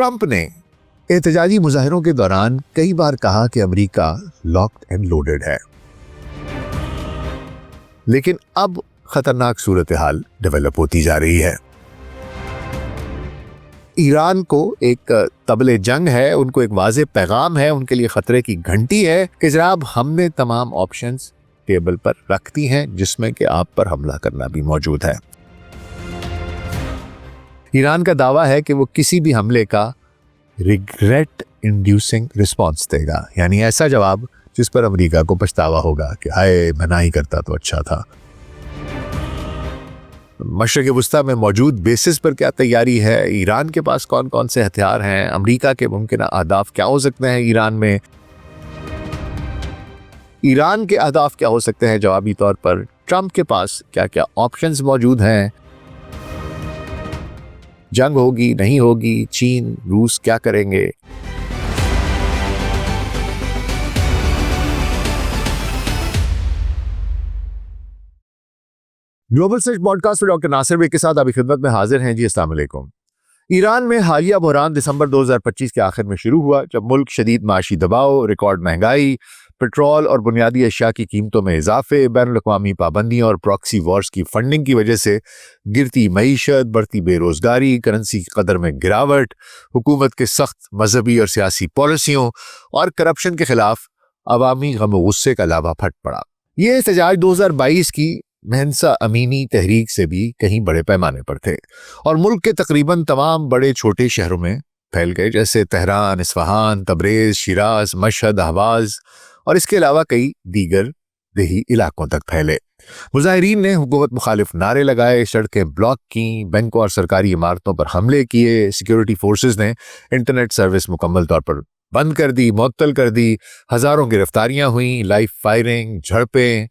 Trump ने एहतजाजी मुजाहिरों के दौरान कई बार कहा कि अमेरिका लॉक्ड एंड लोडेड है, लेकिन अब खतरनाक सूरत हाल डेवलप होती जा रही है। ईरान को एक तबले जंग है, उनको एक वाज़ेह पैगाम है, उनके लिए खतरे की घंटी है कि जनाब हमने तमाम ऑप्शंस टेबल पर रख दी हैं जिसमें कि आप पर हमला करना भी मौजूद है। ईरान का दावा है कि वो किसी भी हमले का रिग्रेट इंड्यूसिंग रिस्पॉन्स देगा, यानी ऐसा जवाब जिस पर अमेरिका को पछतावा होगा कि हाय मैं ना ही करता तो अच्छा था। मशरिक़ वुस्ता में मौजूद बेसिस पर क्या तैयारी है, ईरान के पास कौन कौन से हथियार हैं, अमेरिका के मुमकिन अहदाफ क्या हो सकते हैं ईरान में, ईरान के अहदाफ क्या हो सकते हैं जवाबी तौर पर, ट्रंप के पास क्या क्या ऑप्शंस मौजूद हैं, जंग होगी नहीं होगी, चीन रूस क्या करेंगे। ग्लोबल सर्च पॉडकास्ट में डॉक्टर नासिर बेग के साथ अभी खिदमत में हाजिर हैं जी। अस्सलाम वालेकुम। ईरान में हालिया बहरान दिसंबर 2025 के आखिर में शुरू हुआ जब मुल्क शदीद माशी दबाव, रिकॉर्ड महंगाई, पेट्रोल और बुनियादी अशिया की कीमतों में इजाफे, बैनुल-अक़वामी पाबंदियों और प्रॉक्सी वॉर्स की फंडिंग की वजह से गिरती मईशत, बढ़ती बेरोजगारी, करेंसी की कदर में गिरावट, हुकूमत के सख्त मजहबी और सियासी पॉलिसियों और करप्शन के खिलाफ अवामी गम व गुस्से का लावा फट पड़ा। ये एहतजाज 2022 की महंसा अमीनी तहरीक से भी कहीं बड़े पैमाने पर थे और मुल्क के तकरीबन तमाम बड़े छोटे शहरों में फैल गए, जैसे Tehran, Isfahan, Tabrez, Siraj, Mashhad, Ahvaz और इसके अलावा कई दीगर देही इलाकों तक फैले। मुजाहिरीन ने हुकूमत मुखालिफ नारे लगाए, सड़कें ब्लॉक की, बैंकों और सरकारी इमारतों पर हमले किए, सिक्योरिटी फोर्सेस ने इंटरनेट सर्विस मुकम्मल तौर पर बंद कर दी, मुअत्तल कर दी, हज़ारों गिरफ्तारियां हुई, लाइव फायरिंग, झड़पें।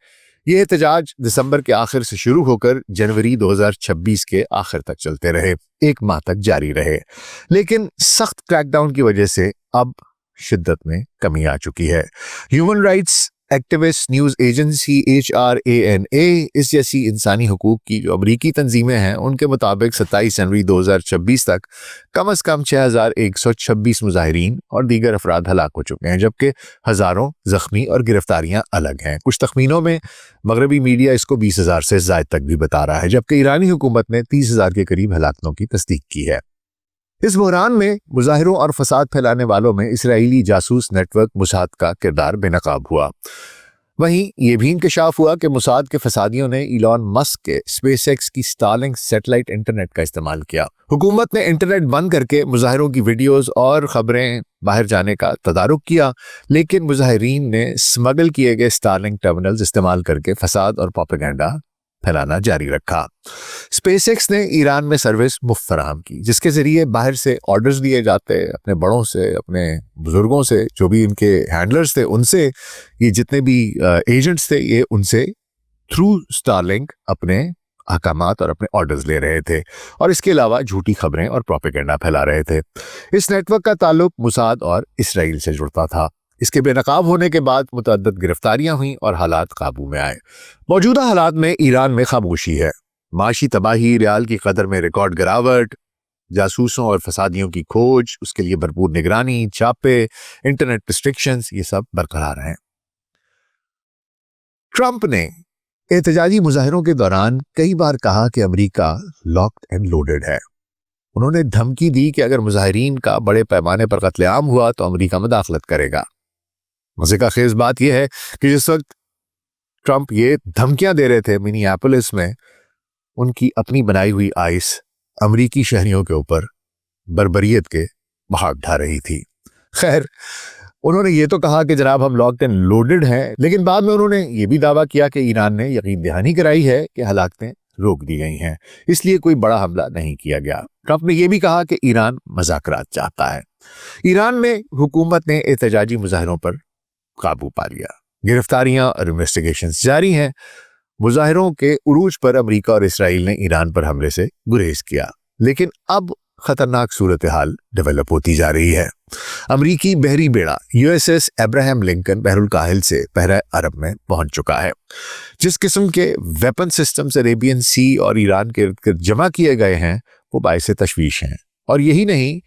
ये एहतजाज दिसंबर के आखिर से शुरू होकर जनवरी 2026 के आखिर तक चलते रहे, एक माह तक जारी रहे, लेकिन सख्त क्रैकडाउन की वजह से अब शिद्दत में कमी आ चुकी है। Human rights activist news agency HRANA इस जैसी इंसानी हुकूक की जो अमरीकी तंजीमें हैं, उनके मुताबिक 27 जनवरी 2026 तक कम अज़ कम 6126 मुजाहिरीन और दीगर अफराद हलाक हो चुके हैं, जबकि हज़ारों ज़ख्मी और गिरफ्तारियां अलग हैं। कुछ तखमीनों में मगरबी मीडिया इसको 20,000 से ज़ायद तक भी बता रहा है, जबकि ईरानी हुकूमत ने 30,000 के करीब हलाकतों की तस्दीक की है। इस बहरान में मुजाहिरों और फसाद फैलाने वालों में इसराइली जासूस नेटवर्क मुसाद का किरदार बेनकाब हुआ। वहीं ये भी इंकशाफ हुआ कि मुसाद के फसादियों ने इलॉन मस्क के स्पेसएक्स की स्टारलिंक सैटेलाइट इंटरनेट का इस्तेमाल किया। हुकूमत ने इंटरनेट बंद करके मुजाहिरों की वीडियोस और खबरें बाहर जाने का तदारुक किया, लेकिन मुजाहिरीन ने स्मगल किए गए स्टारलिंक टर्मिनल्स इस्तेमाल करके फसाद और प्रोपेगेंडा फैलाना जारी रखा। स्पेसएक्स ने ईरान में सर्विस मुफ्त फराहम की, जिसके जरिए बाहर से ऑर्डर्स दिए जाते, अपने बड़ों से, अपने बुजुर्गों से, जो भी इनके हैंडलर्स थे उनसे, ये जितने भी एजेंट्स थे, ये उनसे थ्रू स्टारलिंक अपने अहकामात और अपने ऑर्डर्स ले रहे थे और इसके अलावा झूठी खबरें और प्रोपेगेंडा फैला रहे थे। इस नेटवर्क का ताल्लुक मुसाद और इसराइल से जुड़ता था। इसके बेनकाब होने के बाद मुतअद्दिद गिरफ्तारियां हुई और हालात काबू में आए। मौजूदा हालात में ईरान में खामोशी है, माशी तबाही, रियाल की कदर में रिकॉर्ड गिरावट, जासूसों और फसादियों की खोज, उसके लिए भरपूर निगरानी, छापे, इंटरनेट रिस्ट्रिक्शंस, ये सब बरकरार हैं। ट्रंप ने एहतजाजी मुजाहिरों के दौरान कई बार कहा कि अमेरिका लॉक्ड एंड लोडेड है। उन्होंने धमकी दी कि अगर मुजाहिरीन का बड़े पैमाने पर कत्लेआम हुआ तो अमेरिका मुदाखलत करेगा। मजे का खेज बात यह है कि जिस वक्त ट्रंप ये धमकियां दे रहे थे, मिनियापोलिस में उनकी अपनी बनाई हुई आइस अमरीकी शहरियों के ऊपर बर्बरियत के बहाव ढा रही थी। खैर, उन्होंने ये तो कहा कि जनाब हम लॉक्ड एंड लोडेड हैं, लेकिन बाद में उन्होंने ये भी दावा किया कि ईरान ने यकीन दहानी कराई है कि हलाकतें रोक दी गई हैं, इसलिए कोई बड़ा हमला नहीं किया गया। ट्रंप ने यह भी कहा कि ईरान मज़ाकरात चाहता है। ईरान में हुकूमत ने एहतजाजी मुजाहिरों पर काबू पा लिया, गिरफ्तारियां और इन्वेस्टिगेशंस जारी हैं। मुजाहिरों के उरूज पर अमेरिका और इसराइल ने ईरान पर हमले से गुरेज किया, लेकिन अब खतरनाक सूरत हाल डेवलप होती जा रही है। अमरीकी बहरी बेड़ा USS अब्राहम लिंकन बहरुल काहिल से बहरा अरब में पहुंच चुका है। जिस किस्म के वेपन सिस्टम्स अरेबियन सी और ईरान के इर्द गिर्द जमा किए गए हैं वो बाइसे तशवीश हैं। और यही नहीं,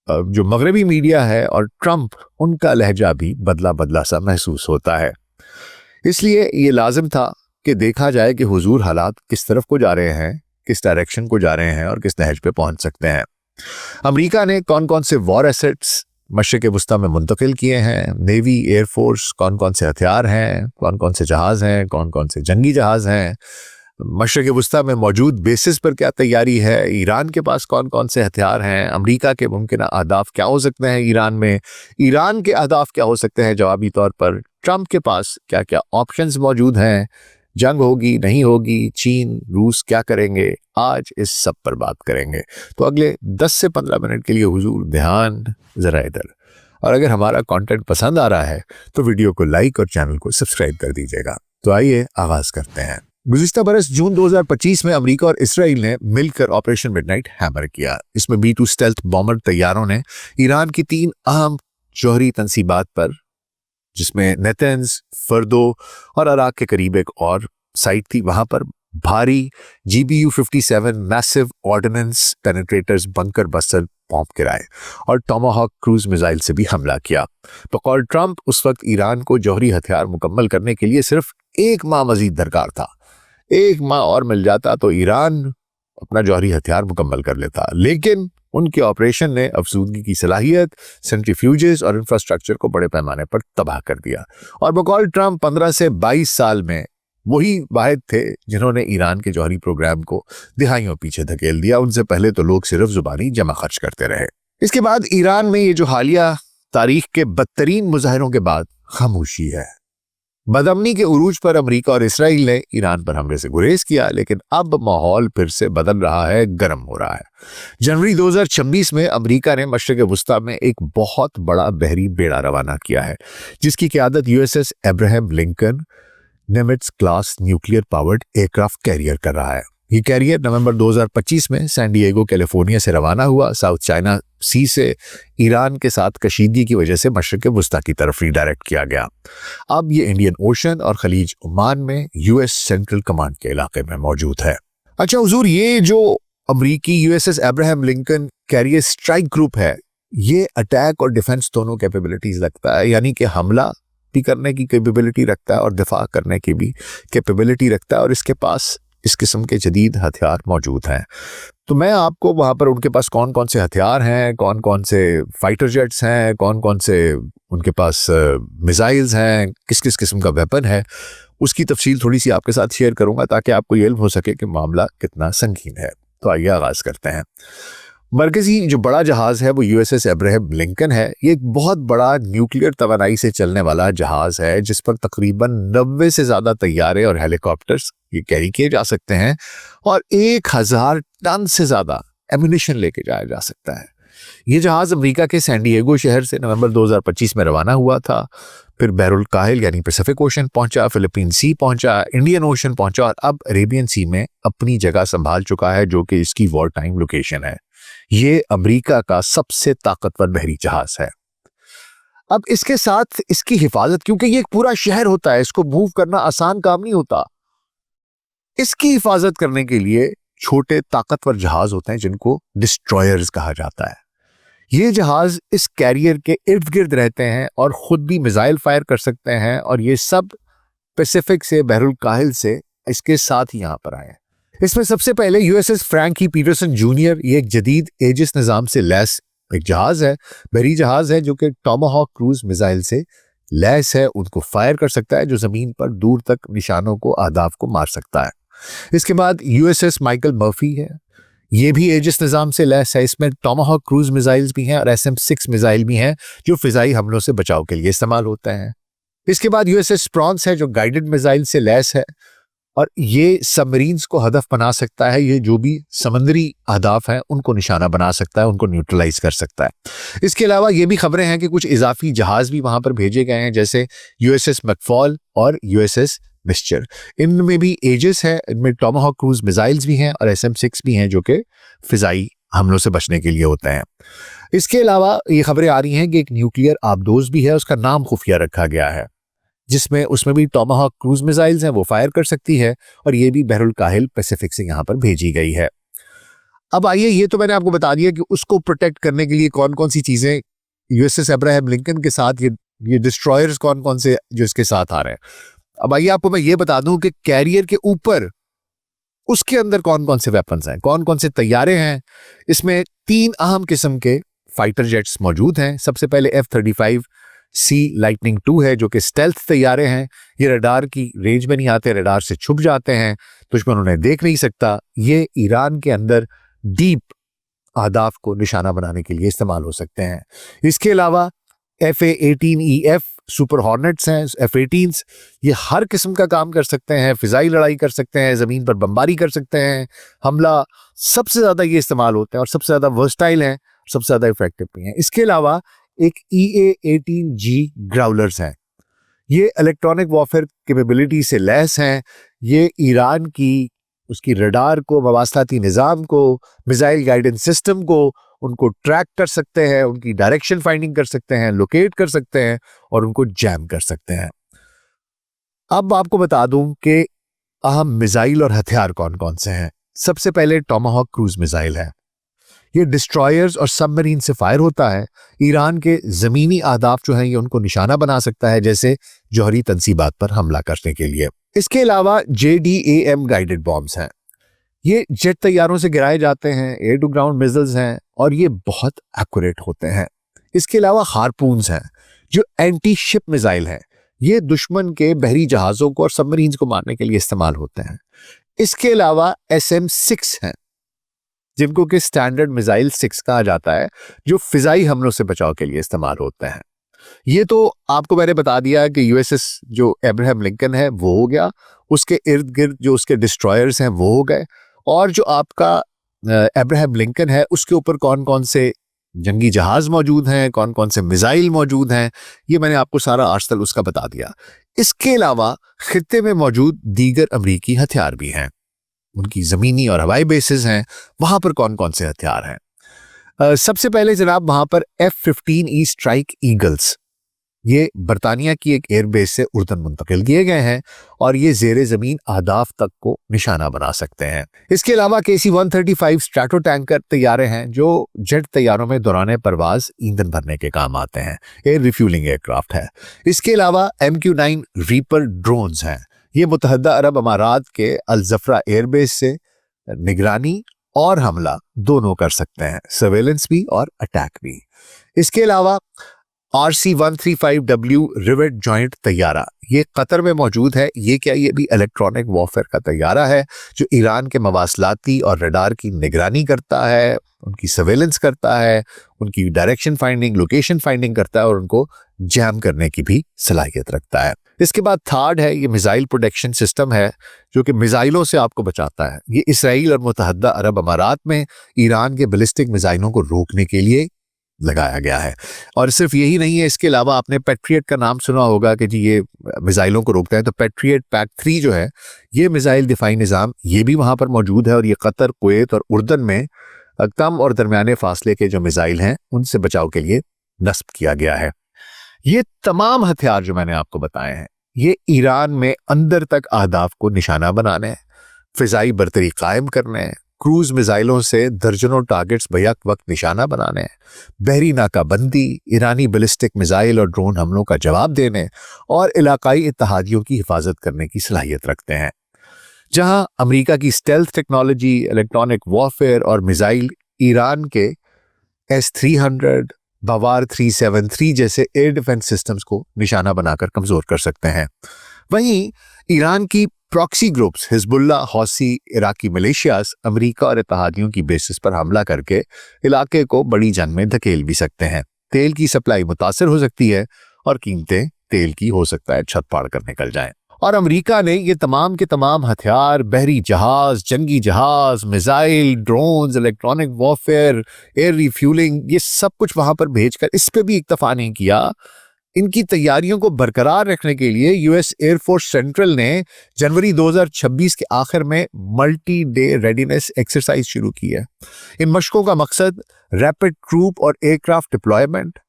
जो मगरबी मीडिया है और ट्रंप, उनका लहजा भी बदला बदला सा महसूस होता है। इसलिए ये लाजिम था कि देखा जाए कि हुजूर हालात किस तरफ को जा रहे हैं, किस डायरेक्शन को जा रहे हैं और किस नहज पे पहुंच सकते हैं। अमेरिका ने कौन कौन से वॉर एसेट्स मशरिक़ वुस्ता में मुंतकिल किए हैं, नेवी, एयरफोर्स, कौन कौन से हथियार हैं, कौन कौन से जहाज़ हैं, कौन कौन से जंगी जहाज़ हैं, मशरिक़ वुस्ता में मौजूद बेसिस पर क्या तैयारी है, ईरान के पास कौन कौन से हथियार हैं, अमेरिका के मुमकिन अहदाफ क्या हो सकते हैं ईरान में, ईरान के अहदाफ क्या हो सकते हैं जवाबी तौर पर, ट्रंप के पास क्या क्या ऑप्शंस मौजूद हैं, जंग होगी नहीं होगी, चीन रूस क्या करेंगे, आज इस सब पर बात करेंगे। तो अगले 10 से 15 मिनट के लिए हुजूर ध्यान ज़रा इधर। और अगर हमारा कंटेंट पसंद आ रहा है तो वीडियो को लाइक और चैनल को सब्सक्राइब कर दीजिएगा। तो आइए आगाज़ करते हैं। गुज़िश्ता बरस जून 2025 में अमेरिका और इसराइल ने मिलकर ऑपरेशन मिडनाइट हैमर किया। इसमें B-2 स्टेल्थ बॉम्बर तैयारों ने ईरान की 3 अहम जौहरी तंसीबात पर, जिसमें नेतन्स, फर्दो और अराक के करीब एक और साइट थी, वहां पर भारी GBU-57 massive ordnance penetrators bunker buster bomb गिराए और टोमाहॉक क्रूज मिसाइल से भी हमला किया। बकौल ट्रंप उस वक्त ईरान को जौहरी हथियार मुकम्मल करने के लिए सिर्फ 1 माह मजीद दरकार था। 1 माह और मिल जाता तो ईरान अपना जौहरी हथियार मुकम्मल कर लेता, लेकिन उनके ऑपरेशन ने अफसूदगी की सलाहियत, सेंट्रीफ्यूजेस और इंफ्रास्ट्रक्चर को बड़े पैमाने पर तबाह कर दिया। और बकौल ट्रंप 15 से 22 साल में वही वाहिद थे जिन्होंने ईरान के जौहरी प्रोग्राम को दिहाइयों पीछे धकेल दिया। उनसे पहले तो लोग सिर्फ जुबानी जमा खर्च करते रहे। इसके बाद ईरान में ये जो हालिया तारीख के बदतरीन मुजाहरों के बाद खामोशी है। बदअमनी के उरूज पर अमेरिका और इसराइल ने ईरान पर हमले से गुरेज किया, लेकिन अब माहौल फिर से बदल रहा है, गर्म हो रहा है। जनवरी 2026 में अमेरिका ने मशरिक़ वुस्ता में एक बहुत बड़ा बहरी बेड़ा रवाना किया है, जिसकी क़यादत USS Abraham Lincoln Nimitz class nuclear powered aircraft carrier कर रहा है। ये कैरियर नवंबर 2025 में सैन डिएगो कैलिफोर्निया से रवाना हुआ। साउथ चाइना सी से ईरान के साथ कशीदगी की वजह से मशरिक़ वुस्ता की तरफ रीडायरेक्ट किया गया। अब ये इंडियन ओशन और खलीज ओमान में US सेंट्रल कमांड के इलाके में मौजूद है। अच्छा हुजूर, ये जो अमरीकी USS Abraham Lincoln carrier strike group है, ये अटैक और डिफेंस दोनों कैपेबिलिटीज रखता है, यानी कि हमला भी करने की कैपेबिलिटी रखता है और दिफा करने की भी कैपेबिलिटी रखता है, और इसके पास इस किस्म के जदीद हथियार मौजूद हैं। तो मैं आपको वहाँ पर उनके पास कौन कौन से हथियार हैं, कौन कौन से फाइटर जेट्स हैं, कौन कौन से उनके पास मिसाइल्स हैं, किस किस किस्म का वेपन है, उसकी तफसील थोड़ी सी आपके साथ शेयर करूँगा ताकि आपको ये इल्म हो सके कि मामला कितना संगीन है। तो आइए आगाज़ करते हैं। मरकज़ी जो बड़ा जहाज़ है वो USS अब्राहम लिंकन है। ये एक बहुत बड़ा न्यूक्लियर तवानाई से चलने वाला जहाज़ है, जिस पर तकरीबन 90 से ज़्यादा तैयारे और हेलीकॉप्टर्स ये कैरी किए जा सकते हैं और 1000 टन से ज़्यादा एम्यूनिशन लेके जाया जा सकता है। ये जहाज़ अमेरिका के सैन डिएगो शहर से नवंबर 2025 में रवाना हुआ था, फिर बहरुल काहिल यानी पैसिफिक ओशन पहुंचा, फिलिपीन सी पहुंचा, इंडियन ओशन पहुंचा और अब अरेबियन सी में अपनी जगह संभाल चुका है, जो कि इसकी वॉर टाइम लोकेशन है। ये अमेरिका का सबसे ताकतवर बहरी जहाज है। अब इसके साथ इसकी हिफाजत, क्योंकि ये एक पूरा शहर होता है, इसको मूव करना आसान काम नहीं होता। इसकी हिफाजत करने के लिए छोटे ताकतवर जहाज होते हैं जिनको डिस्ट्रॉयर्स कहा जाता है। ये जहाज इस कैरियर के इर्द गिर्द रहते हैं और खुद भी मिसाइल फायर कर सकते हैं, और ये सब पैसिफिक से, बहरुल काहिल से इसके साथ ही यहां पर आए हैं। इसमें सबसे पहले USS फ्रैंकी पीटरसन जूनियर, ये एक जदीद एजिस निज़ाम से लैस एक जहाज है, बहरी जहाज है, जो कि टोमाहॉक क्रूज मिसाइल से लैस है, उनको फायर कर सकता है, जो जमीन पर दूर तक निशानों को, अहदाफ को मार सकता है। इसके बाद USS माइकल मर्फी है, ये भी एजिस निज़ाम से लैस है। इसमें टोमाहॉक क्रूज मिसाइल्स भी हैं और SM-6 मिसाइल भी हैं, जो फिजाई हमलों से बचाव के लिए इस्तेमाल होते हैं। इसके बाद USS स्प्रॉन्स है, जो गाइडेड मिसाइल से लैस है और ये सबमरीन्स को हदफ बना सकता है। ये जो भी समंदरी अहदाफ हैं उनको निशाना बना सकता है, उनको न्यूट्रलाइज कर सकता है। इसके अलावा ये भी खबरें हैं कि कुछ इजाफी जहाज भी वहां पर भेजे गए हैं, जैसे USS मैकफॉल और USS मिस्चर। इनमें भी एजिस है, इनमें टोमाहॉक क्रूज मिसाइल्स भी हैं और SM-6 भी हैं, जो कि फिजाई हमलों से बचने के लिए होते हैं। इसके अलावा ये खबरें आ रही हैं कि एक न्यूक्लियर आबदोज भी है, उसका नाम खुफिया रखा गया है, जिसमें उसमें भी टोमाहॉक क्रूज मिसाइल्स हैं, वो फायर कर सकती है, और ये भी बहरुल काहिल पैसिफिक से यहाँ पर भेजी गई है। अब आइए, ये तो मैंने आपको बता दिया कि उसको प्रोटेक्ट करने के लिए कौन कौन सी चीजें यूएसएस अब्राहम लिंकन के साथ, ये डिस्ट्रॉयर्स कौन कौन से जो इसके साथ आ रहे हैं। अब आइए आपको मैं ये बता दूं कि कैरियर के ऊपर उसके अंदर कौन कौन से वेपन्स हैं, कौन कौन से तैयारे हैं। इसमें 3 अहम किस्म के फाइटर जेट्स मौजूद हैं। सबसे पहले F-35C लाइटनिंग 2 है, जो कि स्टेल्थ तैयारे हैं। ये रडार की रेंज में नहीं आते, रडार से छुप जाते हैं, दुश्मन उन्हें देख नहीं सकता। ये ईरान के अंदर डीप अहदाफ को निशाना बनाने के लिए इस्तेमाल हो सकते हैं। इसके अलावा FA-18EF सुपर हॉर्नेट्स हैं, F-18s, ये हर किस्म का काम कर सकते हैं, फिजाई लड़ाई कर सकते हैं, जमीन पर बमबारी कर सकते हैं, हमला सबसे ज्यादा ये इस्तेमाल होते हैं और सबसे ज्यादा वर्सटाइल हैं, सबसे ज्यादा इफेक्टिव भी हैं। इसके अलावा एक EA-18G ग्राउलर्स हैं, ये इलेक्ट्रॉनिक वॉरफेयर कैपेबिलिटी से लैस हैं। ये ईरान की उसकी रडार को, मवासलाती निज़ाम को, मिसाइल गाइडेंस सिस्टम को, उनको ट्रैक कर सकते हैं, उनकी डायरेक्शन फाइंडिंग कर सकते हैं, लोकेट कर सकते हैं और उनको जैम कर सकते हैं। अब आपको बता दूं कि अहम मिसाइल और हथियार कौन कौन से हैं। सबसे पहले टोमाहॉक क्रूज मिसाइल है। ये डिस्ट्रॉयर्स और सबमरीन से फायर होता है। ईरान के जमीनी अहदाफ जो हैं ये उनको निशाना बना सकता है, जैसे जौहरी तंसीबात पर हमला करने के लिए। इसके अलावा JDAM गाइडेड बॉम्ब्स हैं। ये जेट तैयारों से गिराए जाते हैं, एयर टू ग्राउंड मिसाइल्स हैं और ये बहुत एक्यूरेट होते हैं। इसके अलावा हारपून्स हैं, जो एंटी शिप मिसाइल हैं। ये दुश्मन के बहरी जहाजों को और सबमरीन्स को मारने के लिए इस्तेमाल होते हैं। इसके अलावा SM-6 हैं, जिनको कि स्टैंडर्ड मिसाइल 6 कहा जाता है, जो फिजाई हमलों से बचाव के लिए इस्तेमाल होते हैं। ये तो आपको मैंने बता दिया कि यूएसएस जो अब्राहम लिंकन है वो हो गया, उसके इर्द गिर्द जो उसके डिस्ट्रॉयर्स हैं वो हो गए, और जो आपका अब्राहम लिंकन है उसके ऊपर कौन कौन से जंगी जहाज मौजूद हैं, कौन कौन से मिसाइल मौजूद हैं, ये मैंने आपको सारा आर्सेनल उसका बता दिया। इसके अलावा खित्ते में मौजूद दीगर अमरीकी हथियार भी हैं, उनकी जमीनी और हवाई बेसिस हैं, वहां पर कौन कौन से हथियार हैं। सबसे पहले जनाब वहां पर F-15E स्ट्राइक ईगल्स, ये बरतानिया की एक एयरबेस से उर्दन मुंतकिल किए गए हैं और ये जेरे जमीन अहदाफ तक को निशाना बना सकते हैं। इसके अलावा KC-135 स्ट्रैटो टैंकर तैयारे हैं, जो जेट तैयारों में दौरान परवाज ईंधन भरने के काम आते हैं, एयर रिफ्यूलिंग एयरक्राफ्ट है। इसके अलावा MQ-9 रीपर ड्रोन्स हैं, ये मुत्तहदा अरब अमारात के अल जफरा एयरबेस से निगरानी और हमला दोनों कर सकते हैं, सर्वेलेंस भी और अटैक भी। इसके अलावा RC-135W रिवेट जॉइंट तैयारा, ये कतर में मौजूद है। ये क्या, ये भी इलेक्ट्रॉनिक वॉरफेयर का तैयारा है, जो ईरान के मवासलाती और रडार की निगरानी करता है, उनकी सर्वेलेंस करता है, उनकी डायरेक्शन फाइंडिंग, लोकेशन फाइंडिंग करता है और उनको जैम करने की भी सलाहियत रखता है। इसके बाद थर्ड है, ये मिसाइल प्रोटेक्शन सिस्टम है, जो कि मिसाइलों से आपको बचाता है। ये इसराइल और मुत्तहदा अरब अमारात में ईरान के बैलिस्टिक मिसाइलों को रोकने के लिए लगाया गया है। और सिर्फ यही नहीं है, इसके अलावा आपने पैट्रियट का नाम सुना होगा कि जी ये मिसाइलों को रोकता है, तो पैट्रियट PAC-3 जो है, ये मिसाइल दिफाई निज़ाम, ये भी वहाँ पर मौजूद है और ये कतर, कुवैत और उर्दन में कम और दरमियाने फासले के जो मिसाइल हैं उनसे बचाव के लिए नस्ब किया गया है। ये तमाम हथियार जो मैंने आपको बताए हैं, ये ईरान में अंदर तक अहदाफ को निशाना बनाने, फिजाई बरतरी कायम करने, क्रूज मिसाइलों से दर्जनों टारगेट्स बैक वक्त निशाना बनाने, बहरी नाकाबंदी, ईरानी बैलिस्टिक मिसाइल और ड्रोन हमलों का जवाब देने और इलाकाई इत्तेहादियों की हिफाजत करने की सलाहियत रखते हैं। जहां अमेरिका की स्टेल्थ टेक्नोलॉजी, इलेक्ट्रॉनिक वॉरफेयर और मिसाइल ईरान के S-300, बावार 373 जैसे एयर डिफेंस सिस्टम्स को निशाना बनाकर कमजोर कर सकते हैं। वहीं ईरान की प्रॉक्सी ग्रुप्स हिजबुल्ला, हौसी, इराकी मिलिशियास अमेरिका और इत्तेहादियों की बेसिस पर हमला करके इलाके को बड़ी जंग में धकेल भी सकते हैं। तेल की सप्लाई मुतासर हो सकती है और कीमतें तेल की हो सकता है छत फाड़ कर निकल जाएं। और अमेरिका ने ये तमाम के तमाम हथियार, बहरी जहाज, जंगी जहाज, missile, drones, electronic warfare, air refuelling, ये सब कुछ वहां पर भेजकर इस पे भी इक्तफा नहीं किया। इनकी तैयारियों को बरकरार रखने के लिए यूएस एयरफोर्स सेंट्रल ने जनवरी 2026 के आखिर में मल्टी डे रेडीनेस एक्सरसाइज शुरू की है। इन मशकों का मकसद रैपिड ट्रूप और aircraft deployment,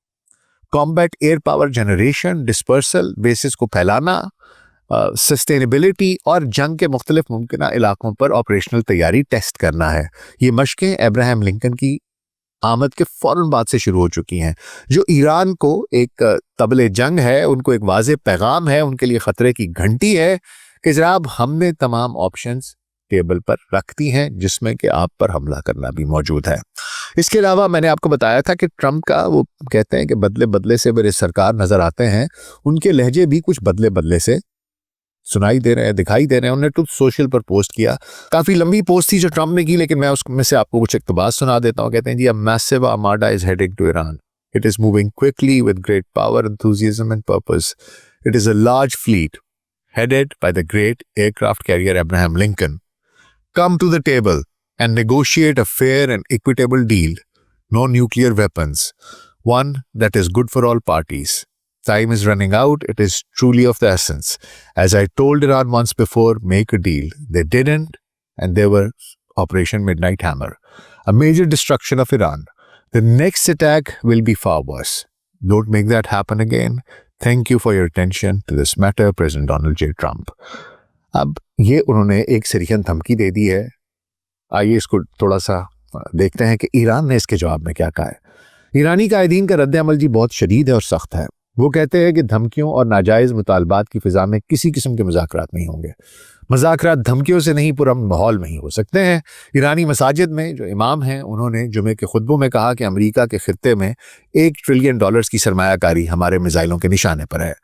combat air power generation, dispersal, basis को फैलाना, सस्टेनेबिलिटी और जंग के मुख्तलिफ मुमकिन इलाकों पर ऑपरेशनल तैयारी टेस्ट करना है। ये मशकें अब्राहम लिंकन की आमद के फौरन बाद से शुरू हो चुकी हैं, जो ईरान को एक तबले जंग है, उनको एक वाज़ेह पैगाम है, उनके लिए ख़तरे की घंटी है कि जनाब हमने तमाम ऑप्शंस टेबल पर रखती हैं जिसमें कि आप पर हमला करना भी मौजूद है। इसके अलावा मैंने आपको बताया था कि ट्रंप का वो कहते हैं कि बदले बदले से मेरे सरकार नज़र आते हैं, उनके लहजे भी कुछ बदले बदले से सुनाई दे रहे हैं, दिखाई दे रहे हैं। उन्होंने ट्रुथ सोशल पर पोस्ट किया, काफ़ी लंबी पोस्ट थी जो ट्रंप ने की, लेकिन मैं उसमें से आपको कुछ इक़्तिबास सुना देता हूँ। कहते हैं जी, a massive armada is heading to Iran, it is moving quickly with great power, enthusiasm and purpose, it is a large fleet headed by the great aircraft carrier Abraham Lincoln. Come to the table and negotiate a fair and equitable deal. No nuclear weapons. One that is good for all parties. Time is running out. It is truly of the essence. As I told Iran once before, make a deal. They didn't, and there was Operation Midnight Hammer, a major destruction of Iran. The next attack will be far worse. Don't make that happen again. Thank you for your attention to this matter, President Donald J. Trump. अब ये उन्होंने एक सरीहन धमकी दे दी है। आइए इसको थोड़ा सा देखते हैं कि ईरान ने इसके जवाब में क्या कहा है। ईरानी कायदीन का रद्द अमल जी बहुत शदीद है और सख्त है। वो कहते हैं कि धमकियों और नाजायज़ मुतालबात की फ़िज़ा में किसी किस्म के मुज़ाकरात नहीं होंगे। मुज़ाकरात धमकियों से नहीं, पुरअमन माहौल में ही हो सकते हैं। ईरानी मसाजिद में जो इमाम हैं, उन्होंने जुमे के खुतबों में कहा कि अमेरिका के खित्ते में $1 ट्रिलियन की सरमायाकारी हमारे मिसाइलों के निशाने पर है।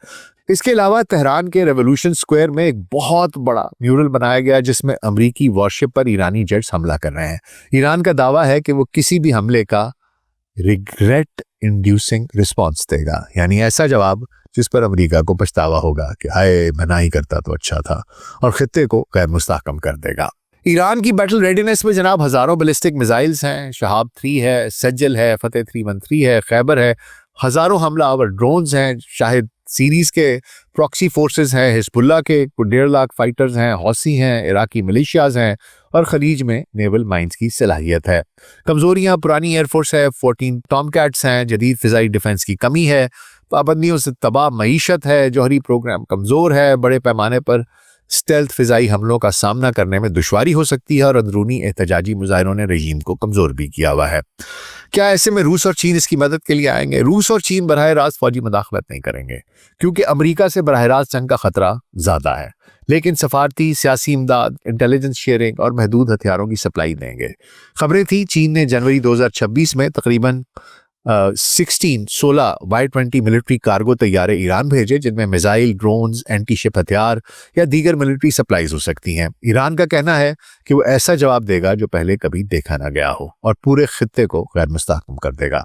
इसके अलावा तेहरान के रेवोल्यूशन स्क्वायर में एक बहुत बड़ा म्यूरल बनाया गया जिसमें अमरीकी वॉरशिप पर ईरानी जेट्स हमला कर रहे हैं। ईरान का दावा है कि वो किसी भी हमले का रिग्रेट इंड्यूसिंग रिस्पॉन्स देगा, यानी ऐसा जवाब जिस पर अमेरिका को पछतावा होगा कि हाय मैं ना ही करता तो अच्छा था, और खित्ते को गैर मुस्तहकम कर देगा। ईरान की बैटल रेडीनेस में जनाब हज़ारों बैलिस्टिक मिसाइल्स हैं, शहाब 3 है, सज्जल है, फतेह 313 है, खैबर है, हज़ारों हमलावर ड्रोन्स हैं, शाहिद सीरीज़ के प्रॉक्सी फोर्सेस हैं, हिजबुल्लाह के 1.5 लाख फाइटर्स हैं, हौसी हैं, इराकी मिलिशियाज हैं, और खलीज में नेवल माइंस की सलाहियत है। कमज़ोरियाँ पुरानी एयरफोर्स है, 14 टॉमकैट्स हैं, जदीद फ़िज़ाई डिफेंस की कमी है, पाबंदियों से तबाह मईशत है, जौहरी प्रोग्राम कमज़ोर है, बड़े पैमाने पर स्टेल्थ फ़िज़ाई हमलों का सामना करने में दुश्वारी हो सकती है, और अंदरूनी एहतजाजी मुजाहिरों ने रजीम को कमज़ोर भी किया हुआ है। क्या ऐसे में रूस और चीन इसकी मदद के लिए आएंगे? रूस और चीन बराह रास्त फौजी मुदाखलत नहीं करेंगे क्योंकि अमेरिका से बराह रास्त जंग का खतरा ज़्यादा है, लेकिन सफारती, सियासी इमदाद, इंटेलिजेंस शेयरिंग और महदूद हथियारों की सप्लाई देंगे। खबरें थी चीन ने जनवरी 2026 में तकरीबन 16 Y-20 मिलिट्री कार्गो तैयारे ईरान भेजे, जिनमें मिसाइल, ड्रोन्स, एंटी शिप हथियार या दीगर मिलिट्री सप्लाईज हो सकती हैं। ईरान का कहना है कि वो ऐसा जवाब देगा जो पहले कभी देखा ना गया हो और पूरे खित्ते को गैर मुस्तहकम कर देगा।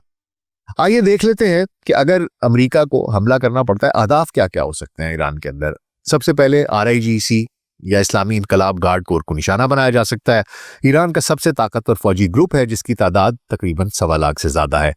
आइए देख लेते हैं कि अगर अमेरिका को हमला करना पड़ता है, अहदाफ क्या क्या हो सकते हैं ईरान के अंदर। सबसे पहले RIGC या इस्लामी इनकलाब गार्ड कोर को निशाना बनाया जा सकता है। ईरान का सबसे ताकतवर फौजी ग्रुप है जिसकी तादाद तकरीबन 1.25 लाख से ज़्यादा है,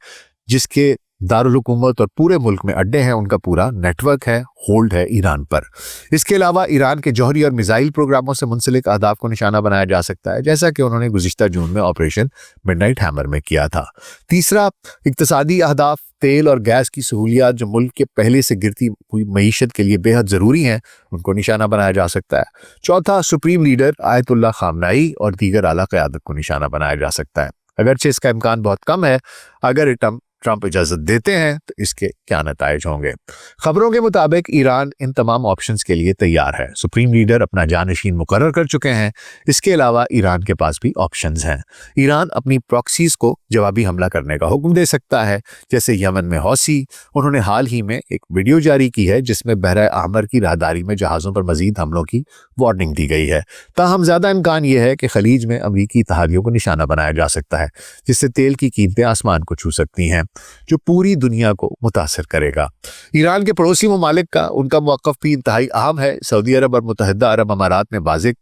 जिसके दारुल हुकूमत और पूरे मुल्क में अड्डे हैं, उनका पूरा नेटवर्क है, होल्ड है ईरान पर। इसके अलावा ईरान के जौहरी और मिसाइल प्रोग्रामों से मुंसलिक अहदाफ को निशाना बनाया जा सकता है, जैसा कि उन्होंने गुज़िश्ता जून में ऑपरेशन मिडनाइट हैमर में किया था। तीसरा, इक्तसादी अहदाफ, तेल और गैस की सहूलियात जो मुल्क के पहले से गिरती हुई मईशत के लिए बेहद ज़रूरी हैं, उनको निशाना बनाया जा सकता है। चौथा, सुप्रीम लीडर आयतुल्लाह खामनाई और दीगर आला क़यादत को निशाना बनाया जा सकता है, अगरचे इसका इम्कान बहुत कम है। अगर ट्रंप इजाज़त देते हैं तो इसके क्या नताइज होंगे। खबरों के मुताबिक ईरान इन तमाम ऑप्शंस के लिए तैयार है। सुप्रीम लीडर अपना जानशीन मुकर्रर कर चुके हैं। इसके अलावा ईरान के पास भी ऑप्शंस हैं। ईरान अपनी प्रॉक्सीज को जवाबी हमला करने का हुक्म दे सकता है, जैसे यमन में हौसी। उन्होंने हाल ही में एक वीडियो जारी की है जिसमें बहरा अहमर की राहदारी में जहाज़ों पर मजीद हमलों की वार्निंग दी गई है। ताहम ज़्यादा इम्कान यह है कि खलीज में अमरीकी इत्तेहादियों को निशाना बनाया जा सकता है, जिससे तेल की कीमतें आसमान को छू सकती हैं, जो पूरी दुनिया को मुतासर करेगा। ईरान के पड़ोसी ममालिक का उनका मौक़िफ़ भी इंतहाई अहम है। सऊदी अरब और मुत्तहिदा अरब अमारात ने वाज़ेह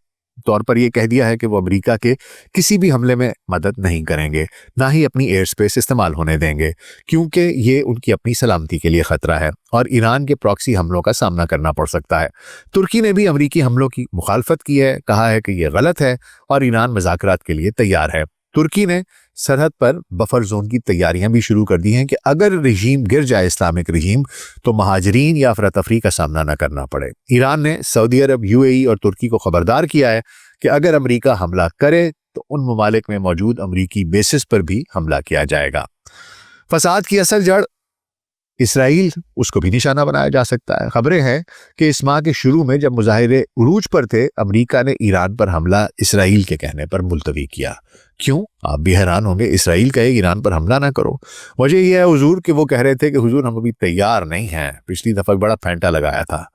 तौर पर यह कह दिया है कि वो अमेरिका के किसी भी हमले में मदद नहीं करेंगे, ना ही अपनी एयर स्पेस इस्तेमाल होने देंगे, क्योंकि ये उनकी अपनी सलामती के लिए ख़तरा है और ईरान के प्रॉक्सी हमलों का सामना करना पड़ सकता है। तुर्की ने भी अमेरिकी हमलों की मुखालफत की है, कहा है कि यह गलत है और ईरान मुज़ाकरात के लिए तैयार है। तुर्की ने सरहद पर बफर जोन की तैयारियां भी शुरू कर दी हैं कि अगर रजीम गिर जाए, इस्लामिक रजीम, तो महाजरीन या अफरा तफरी का सामना न करना पड़े। ईरान ने सऊदी अरब, यूएई और तुर्की को खबरदार किया है कि अगर अमेरिका हमला करे तो उन ममालिक में मौजूद अमरीकी बेसिस पर भी हमला किया जाएगा। फसाद की असल जड़ इसराइल, उसको भी निशाना बनाया जा सकता है। खबरें हैं कि इस माह के शुरू में जब मुजाहिरे उरूज पर थे, अमेरिका ने ईरान पर हमला इसराइल के कहने पर मुलतवी किया। क्यों? आप भी हैरान होंगे, इसराइल कहे ईरान पर हमला ना करो। वजह यह है हुजूर कि वो कह रहे थे कि हुजूर हम अभी तैयार नहीं हैं। पिछली दफा बड़ा फेंटा लगाया था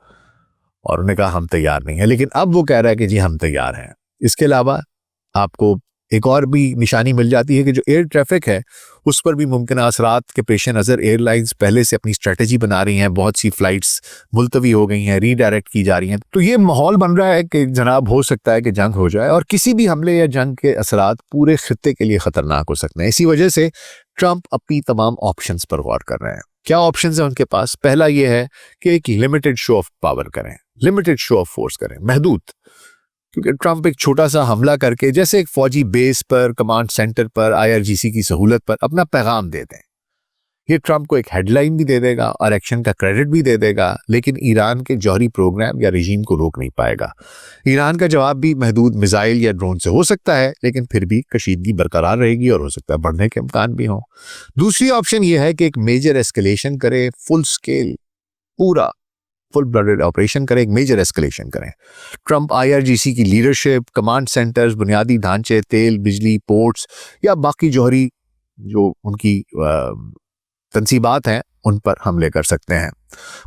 और उन्होंने कहा हम तैयार नहीं हैं, लेकिन अब वो कह रहा है कि जी हम तैयार हैं। इसके अलावा आपको एक और भी निशानी मिल जाती है कि जो एयर ट्रैफिक है उस पर भी मुमकिन असरात के पेश नज़र एयरलाइंस पहले से अपनी स्ट्रेटजी बना रही हैं। बहुत सी फ्लाइट्स मुलतवी हो गई हैं, रीडायरेक्ट की जा रही हैं। तो ये माहौल बन रहा है कि जनाब हो सकता है कि जंग हो जाए और किसी भी हमले या जंग के असरात पूरे खित्ते के लिए खतरनाक हो सकते हैं। इसी वजह से ट्रंप अपनी तमाम ऑप्शंस पर गौर कर रहे हैं। क्या ऑप्शंस हैं उनके पास? पहला ये है कि एक लिमिटेड शो ऑफ पावर करें, लिमिटेड शो ऑफ फोर्स करें, महदूद। क्योंकि ट्रंप एक छोटा सा हमला करके, जैसे एक फौजी बेस पर, कमांड सेंटर पर, आईआरजीसी की सहूलत पर अपना पैगाम दे दें, ये ट्रंप को एक हेडलाइन भी दे देगा और एक्शन का क्रेडिट भी दे देगा, लेकिन ईरान के जौहरी प्रोग्राम या रजीम को रोक नहीं पाएगा। ईरान का जवाब भी महदूद मिसाइल या ड्रोन से हो सकता है, लेकिन फिर भी कशीदगी बरकरार रहेगी और हो सकता है बढ़ने के इम्कान भी हों। दूसरी ऑप्शन यह है कि एक मेजर एस्केलेशन करे, फुल स्केल, पूरा फुल ब्लडेड ऑपरेशन करें, एक मेजर एस्केलेशन करें। ट्रंप आईआरजीसी की लीडरशिप, कमांड सेंटर्स, बुनियादी ढांचे, तेल, बिजली, पोर्ट्स या बाकी जौहरी जो उनकी तंसीबात हैं उन पर हमले कर सकते हैं।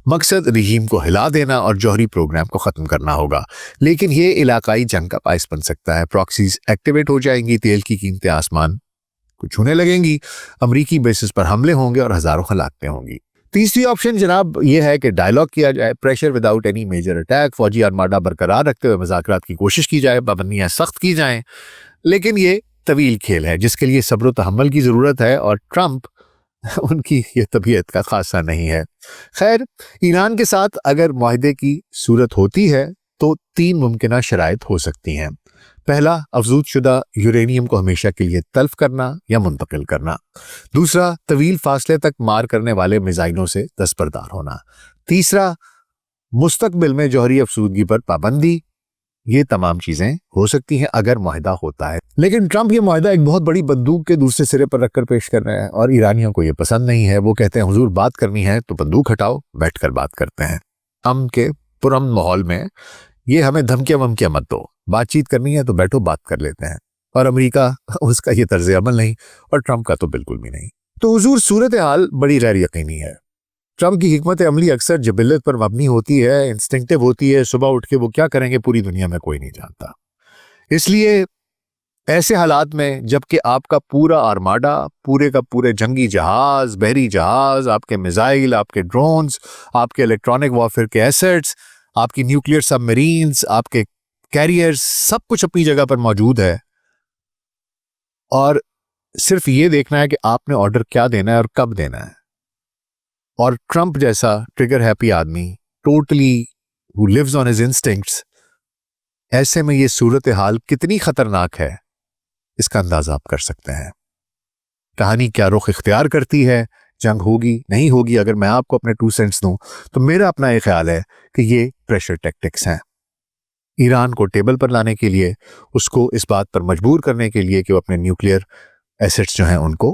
मकसद रहीम को हिला देना और जौहरी प्रोग्राम को ख़त्म करना होगा, लेकिन ये इलाकाई जंग का बायस बन सकता है। प्रॉक्सीज एक्टिवेट हो जाएंगी, तेल की कीमतें आसमान को छूने लगेंगी, अमरीकी बेसिस पर हमले होंगे और हज़ारों हलाकतें होंगी। तीसरी ऑप्शन जनाब यह है कि डायलॉग किया जाए, pressure without any major attack, फौजी आर्माडा बरकरार रखते हुए मुज़ाकरात की कोशिश की जाए, पाबंदियां सख्त की जाएं, लेकिन ये तवील खेल है जिसके लिए सब्र तहम्मुल की ज़रूरत है और ट्रंप उनकी ये तबीयत का खासा नहीं है। खैर, ईरान के साथ अगर मुआहदे की सूरत होती है तो 3 मुमकिन शराइत हो सकती हैं। पहला, अफजूद शुदा यूरेनियम को हमेशा के लिए तल्फ करना या मुंतकिल करना। दूसरा, तवील फासले तक मार करने वाले मिसाइलों से दस्तबरदार होना। तीसरा, मुस्तकबिल में जौहरी अफसूदगी पर पाबंदी। ये तमाम चीजें हो सकती हैं अगर मुआहदा होता है, लेकिन ट्रंप ये मुआहदा एक बहुत बड़ी बंदूक के दूसरे सिरे पर रखकर पेश कर रहे हैं और ईरानियों को ये पसंद नहीं है। वो कहते हैं हुजूर बात करनी है तो बंदूक हटाओ, बैठकर बात करते हैं। अमन के पुरअमन माहौल में ये हमें धमकियां वमकियां मत दो, बातचीत करनी है तो बैठो बात कर लेते हैं। और अमेरिका, उसका ये तर्ज अमल नहीं और ट्रंप का तो बिल्कुल भी नहीं। तो हुजूर सूरत हाल बड़ी गैर यकीनी है। ट्रंप की हिकमत अमली अक्सर जबिल्लत पर मबनी होती है, इंस्टिंक्टिव होती है। सुबह उठ के वो क्या करेंगे पूरी दुनिया में कोई नहीं जानता। इसलिए ऐसे हालात में जबकि आपका पूरा आर्माडा, पूरे का पूरे जंगी जहाज, बहरी जहाज, आपके मिसाइल, आपके ड्रोन्स, आपके इलेक्ट्रॉनिक वॉरफेयर के एसेट्स, आपकी न्यूक्लियर सबमरीन्स, आपके कैरियर्स, सब कुछ अपनी जगह पर मौजूद है और सिर्फ ये देखना है कि आपने ऑर्डर क्या देना है और कब देना है। और ट्रंप जैसा ट्रिगर हैप्पी आदमी, totally who lives on his instincts, ऐसे में ये सूरत हाल कितनी खतरनाक है इसका अंदाजा आप कर सकते हैं। कहानी क्या रुख इख्तियार करती है, जंग होगी नहीं होगी, अगर मैं आपको अपने 2 सेंट्स दूं तो मेरा अपना ये ख्याल है कि ये प्रेशर टैक्टिक्स हैं। ईरान को टेबल पर लाने के लिए, उसको इस बात पर मजबूर करने के लिए कि वो अपने न्यूक्लियर एसेट्स जो हैं उनको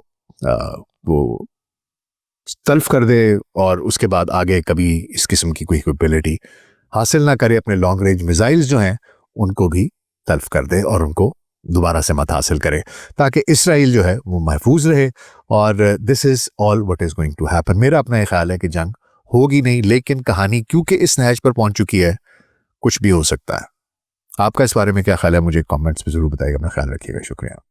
वो तल्फ कर दे और उसके बाद आगे कभी इस किस्म की कोई कैपेबिलिटी हासिल ना करे, अपने लॉन्ग रेंज मिसाइल्स जो हैं उनको भी तल्फ कर दे और उनको दोबारा से मत हासिल करे, ताकि इसराइल जो है वो महफूज रहे। और this is all what is going to happen. मेरा अपना ये ख्याल है कि जंग होगी नहीं, लेकिन कहानी क्योंकि इस नहज पर पहुंच चुकी है, कुछ भी हो सकता है। आपका इस बारे में क्या ख्याल है मुझे कमेंट्स में ज़रूर बताइएगा। अपना ख्याल रखिएगा। शुक्रिया।